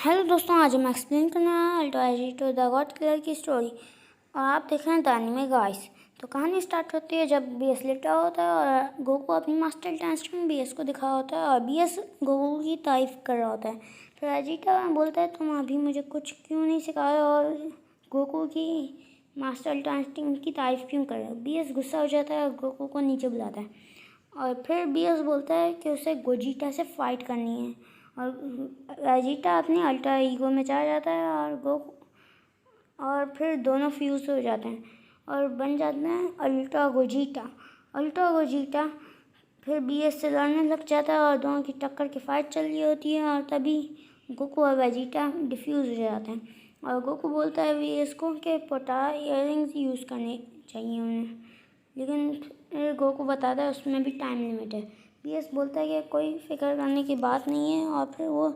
Hello दोस्तों, आज हम एक्सप्लेन करने वाले हैं अल्टो द गॉड किलर की स्टोरी। और आप देख रहे हैं द एनीमे गाइस। तो कहानी स्टार्ट होती है जब बीएस लेटा होता है और गोकू अपनी मास्टर डांस में बीएस को दिखा होता है और बीएस गोकू की तारीफ कर रहा होता है। फिर वेजिटा बोलता है, तुम अभी मुझे कुछ क्यों नहीं सिखाया और गोकू की मास्टर डांस की तारीफ क्यों कर रहे हो। बीएस गुस्सा हो जाता है और गोकू को नीचे बुलाता है और फिर बीएस बोलता है कि उसे गोजिटा से फाइट करनी है और वेजिटा अपने अल्ट्रा ईगो में चला जाता है और फिर दोनों फ्यूज हो जाते हैं और बन जाते हैं अल्ट्रा गोजिटा। फिर बीएस से लड़ने लग जाता है और दोनों की टक्कर की फाइट चल रही होती है और तभी गोकू और वेजिटा डिफ्यूज हो जाते हैं और गोकू बोलता है बीएस को कि पोटा इयररिंग्स यूज़ करने चाहिए उन्हें, लेकिन फिर गोकू बताता है उसमें भी टाइम लिमिट है। बीएस बोलता है कि कोई फिक्र करने की बात नहीं है और फिर वो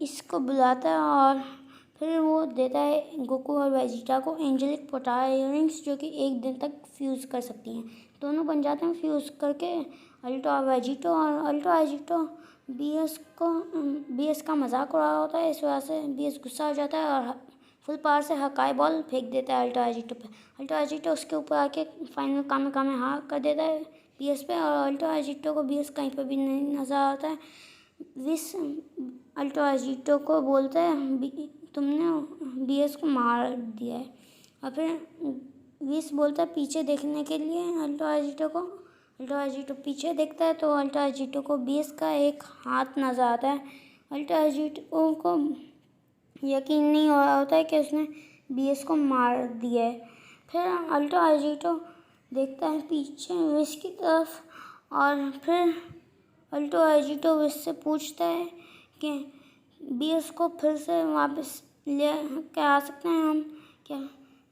इसको बुलाता है और फिर वो देता है गोकू और वेजिटा को एंजेलिक पोटा इयररिंग्स जो कि एक दिन तक फ्यूज़ कर सकती हैं। दोनों बन जाते हैं फ्यूज़ करके अल्ट्रा वेजिटो और अल्ट्रा वेजिटो बीएस का मजाक उड़ा होता है। इस वजह से बीएस गुस्सा हो जाता है और फुल पावर से हकाई बॉल फेंक देता है अल्ट्रा वेजिटो पे। अल्ट्रा वेजिटो उसके ऊपर आके फाइनल कामे हाँ कर देता है बीएस पे और अल्ट्रा वेजिटो को बीएस कहीं पर भी नहीं नजर आता है। विस अल्ट्रा वेजिटो को बोलता है तुमने बीएस को मार दिया है और फिर विस बोलता है पीछे देखने के लिए अल्ट्रा वेजिटो पीछे देखता है तो अल्ट्रा वेजिटो को बीएस का एक हाथ नजर आता है। अल्ट्रा वेजिटो को यकीन नहीं हो रहा होता है कि उसने बीएस को मार दिया है। फिर अल्ट्रा वेजिटो देखता है पीछे विस की तरफ और फिर अल्ट्रा वेजिटो विस से पूछता है कि बीएस को फिर से वापस ले के आ सकते हैं हम क्या।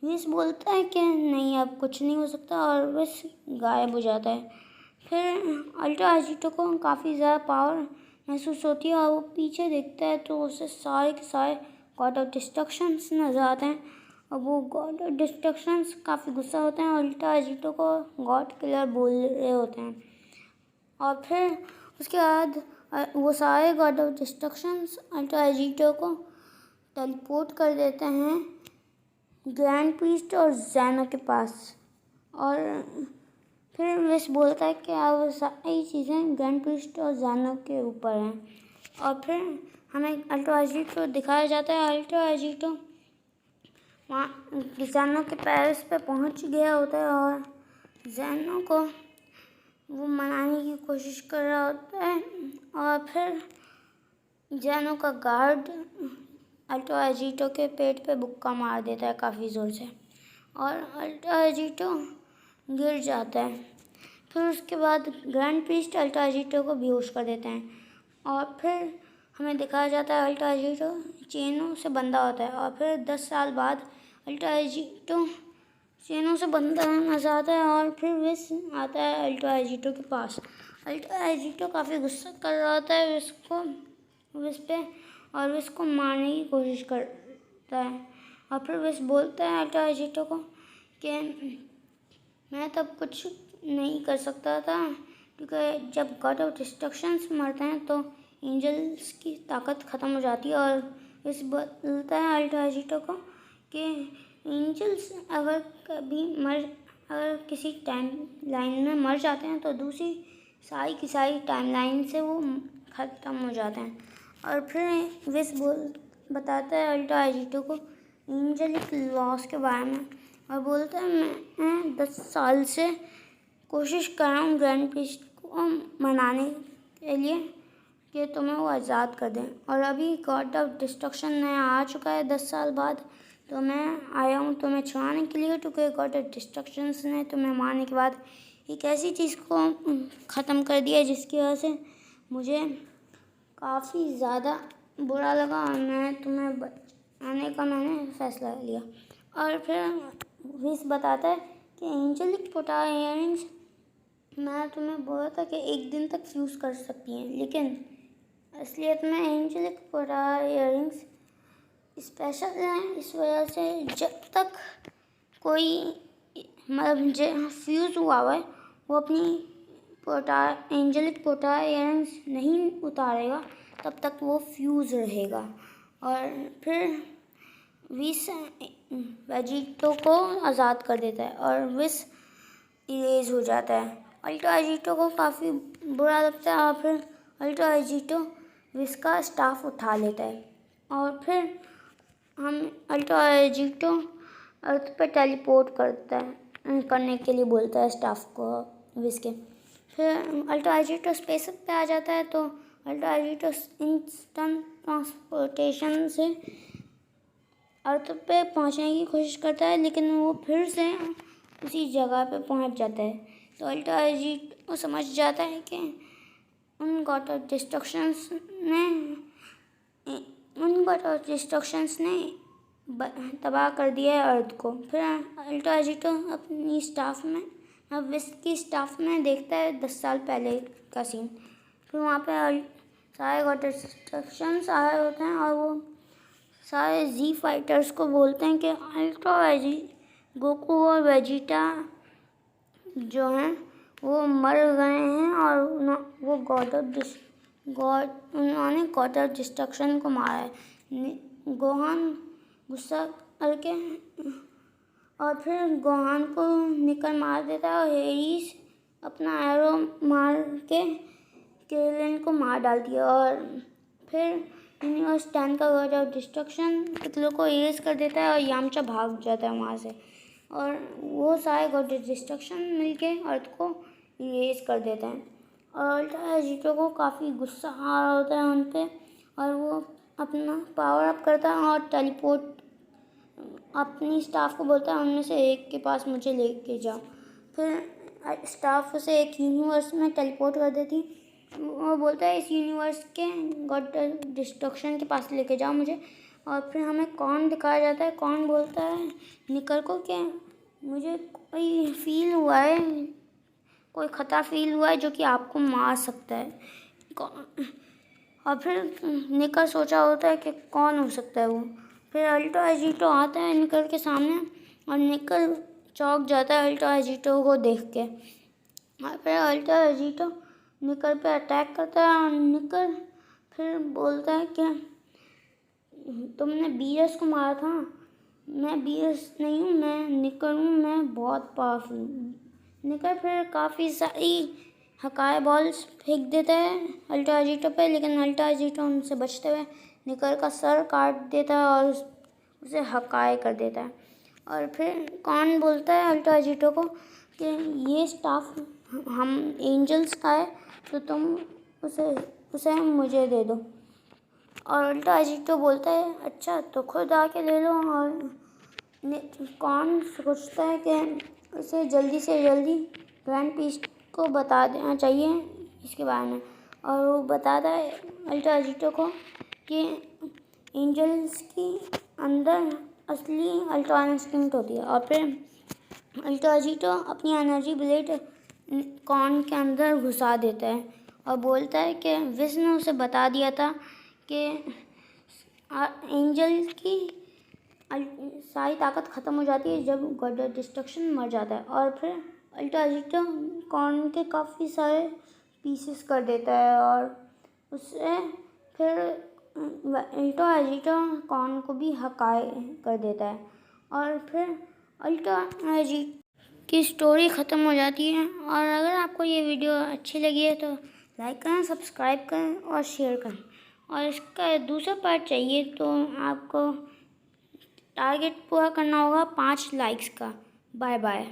विस बोलता है कि नहीं, अब कुछ नहीं हो सकता और विस गायब हो जाता है। फिर अल्ट्रा वेजिटो को काफ़ी ज़्यादा पावर महसूस होती है और वो पीछे देखता है तो उसे सारे के सारे गॉड ऑफ डिस्ट्रक्शंस नजर आते हैं और वो गॉड ऑफ डिस्ट्रक्शंस काफ़ी गुस्सा होते हैं और अल्ट्रा वेजिटो को गॉड किलर बोल रहे होते हैं। और फिर उसके बाद वो सारे God of destructions ultra Vegito को टेलीपोर्ट कर देते हैं ग्रैंड प्रीस्ट और ज़ैनो के पास। और फिर विस बोलता है कि अब सारी चीज़ें ग्रैंड प्रीस्ट और ज़ैनो के ऊपर हैं और फिर हमें अल्ट्रा वेजिटो दिखाया जाता है। अल्ट्रा वेजिटो वहाँ ज़ैनो के पैलेस पे पहुँच गया होता है और ज़ैनो को वो मनाने की कोशिश कर रहा होता है और फिर ज़ैनो का गार्ड अल्ट्रा वेजिटो के पेट पे बुक्का मार देता है काफ़ी ज़ोर से और अल्ट्रा वेजिटो गिर जाता है। फिर उसके बाद ग्रैंड प्रीस्ट अल्ट्रा वेजिटो को बेहोश कर देते हैं और फिर हमें दिखाया जाता है अल्ट्रा वेजिटो चेनों से बंधा होता है और फिर 10 साल बाद अल्ट्रा वेजिटो चेनों से बंधा नजर आता है और फिर विस आता है अल्ट्रा वेजिटो के पास। अल्ट्रा वेजिटो काफ़ी गुस्सा कर रहा होता है विस पे और विस को मारने की कोशिश करता है और फिर विस बोलता है अल्ट्रा वेजिटो को कि मैं तब कुछ नहीं कर सकता था क्योंकि जब गॉड ऑफ डिस्ट्रक्शंस मरते हैं तो एंजल्स की ताकत ख़त्म हो जाती है और विस बोलता है अल्ट्रा वेजिटो को कि एंजल्स अगर किसी टाइम लाइन में मर जाते हैं तो दूसरी सारी की सारी टाइम लाइन से वो ख़त्म हो जाते हैं। और फिर विस बताता है अल्ट्रा वेजिटो को एंजेलिक लॉस के बारे में और बोलता है मैं 10 साल से कोशिश कर रहा हूँ ग्रैंड प्रीस्ट को मनाने के लिए कि तुम्हें वो आज़ाद कर दें और अभी गॉड ऑफ डिस्ट्रक्शन नया आ चुका है 10 साल बाद, तो मैं आया हूँ तुम्हें छुड़ाने के लिए क्योंकि गॉड ऑफ डिस्ट्रक्शंस ने तुम्हें मारने के बाद एक ऐसी चीज़ को ख़त्म कर दिया जिसकी वजह से मुझे काफ़ी ज़्यादा बुरा लगा और मैं तुम्हें बचाने का मैंने फ़ैसला लिया। और फिर विस बताता है कि एंजेलिक पोटा इयररिंग्स मैं तुम्हें बोला था कि एक दिन तक फ्यूज़ कर सकती हैं, लेकिन असलियत में एंजेलिक पोटा इयररिंग्स स्पेशल हैं। इस वजह से जब तक कोई मतलब फ्यूज़ हुआ है वो अपनी एंजेलिक पोटा इयररिंग्स नहीं उतारेगा तब तक वो फ्यूज़ रहेगा और फिर विस वेजिटो को आज़ाद कर देता है और विस इरेज हो जाता है। अल्ट्रा वेजिटो को काफ़ी बुरा लगता है और फिर अल्ट्रा वेजिटो विस का स्टाफ उठा लेता है और फिर हम अल्ट्रा वेजिटो अर्थ पे टेलीपोर्ट करने के लिए बोलता है स्टाफ को विस के। फिर अल्ट्रा वेजिटो स्पेस पे आ जाता है तो अल्ट्रा वेजिटो इंस्टेंट ट्रांसपोर्टेशन से अर्थ पे पहुंचने की कोशिश करता है, लेकिन वो फिर से उसी जगह पे पहुंच जाता है। तो अल्ट्रा वेजिटो समझ जाता है कि उन गॉड ऑफ डिस्ट्रक्शंस ने तबाह कर दिया है अर्थ को। फिर अल्ट्रा वेजिटो अपनी स्टाफ में विस की स्टाफ में देखता है 10 साल पहले का सीन। फिर वहाँ पे सारे गॉड ऑफ डिस्ट्रक्शंस आए होते हैं और वो सारे जी फाइटर्स को बोलते हैं कि गोकू और वेजिटा जो हैं वो मर गए हैं और वो उन्होंने गॉड ऑफ डिस्ट्रक्शन को मारा है। गोहान गुस्सा करके और फिर गोहान को निकल मार देता है और हेरिस अपना एरो मार के केलन को मार डालती है और फिर यूनिवर्स 10 का गॉड ऑफ डिस्ट्रक्शन पिक्लो को इरेज कर देता है और यामचा भाग जाता है वहाँ से और वो सारे गॉड ऑफ डिस्ट्रक्शन मिलके अर्थ को इरेज कर देते हैं। और अल्ट्रा वेजिटो को काफ़ी गुस्सा आ रहा होता है उन पर और वो अपना पावर अप करता है और टेलीपोर्ट अपनी स्टाफ को बोलता है उनमें से एक के पास मुझे लेके जाओ। फिर स्टाफ उसे एक यूनिवर्स में टेलीपोर्ट कर देती। वो बोलता है इस यूनिवर्स के गॉड डिस्ट्रक्शन के पास लेके जाओ मुझे। और फिर हमें कौन दिखाया जाता है, कौन बोलता है निकल को कि मुझे कोई फील हुआ है, कोई खतरा फील हुआ है जो कि आपको मार सकता है। और फिर निकल सोचा होता है कि कौन हो सकता है वो। फिर अल्ट्रा वेजिटो आता है निकल के सामने और निकल चौंक जाता है अल्ट्रा वेजिटो को देख के। और फिर अल्ट्रा वेजिटो निकल पे अटैक करता है और निकल फिर बोलता है कि तुमने बीएस को मारा था, मैं बीएस नहीं हूँ, मैं निकल हूँ, मैं बहुत पावरफुल हूँ। निकल फिर काफ़ी सारी हकाई बॉल्स फेंक देता है अल्ट्रा वेजिटो पे, लेकिन अल्ट्रा वेजिटो उनसे बचते हुए निकल का सर काट देता है और उसे हकाई कर देता है। और फिर कौन बोलता है अल्ट्रा वेजिटो को कि ये स्टाफ हम एंजल्स का है तो तुम उसे मुझे दे दो। और अल्ट्रा वेजिटो बोलता है अच्छा तो खुद आके ले लो। और कौन सोचता है कि उसे जल्दी से जल्दी ग्रैंड पीस को बता देना चाहिए इसके बारे में। और वो बताता है अल्ट्रा वेजिटो को कि एंजल्स की अंदर असली अल्ट्रा इंस्टिंक्ट होती है। और फिर अल्ट्रा वेजिटो अपनी एनर्जी ब्लेड कॉर्न के अंदर घुसा देता है और बोलता है कि विस ने उसे बता दिया था कि एंजल की सारी ताकत ख़त्म हो जाती है जब गॉड ऑफ डिस्ट्रक्शन मर जाता है। और फिर अल्ट्रा वेजिटो कॉर्न के काफ़ी सारे पीसेस कर देता है और उससे फिर अल्ट्रा वेजिटो कॉर्न को भी हकाई कर देता है। और फिर अल्ट्रा वेजिटो की स्टोरी ख़त्म हो जाती है। और अगर आपको ये वीडियो अच्छी लगी है तो लाइक करें, सब्सक्राइब करें और शेयर करें। और इसका दूसरा पार्ट चाहिए तो आपको टारगेट पूरा करना होगा 5 लाइक्स का। Bye bye.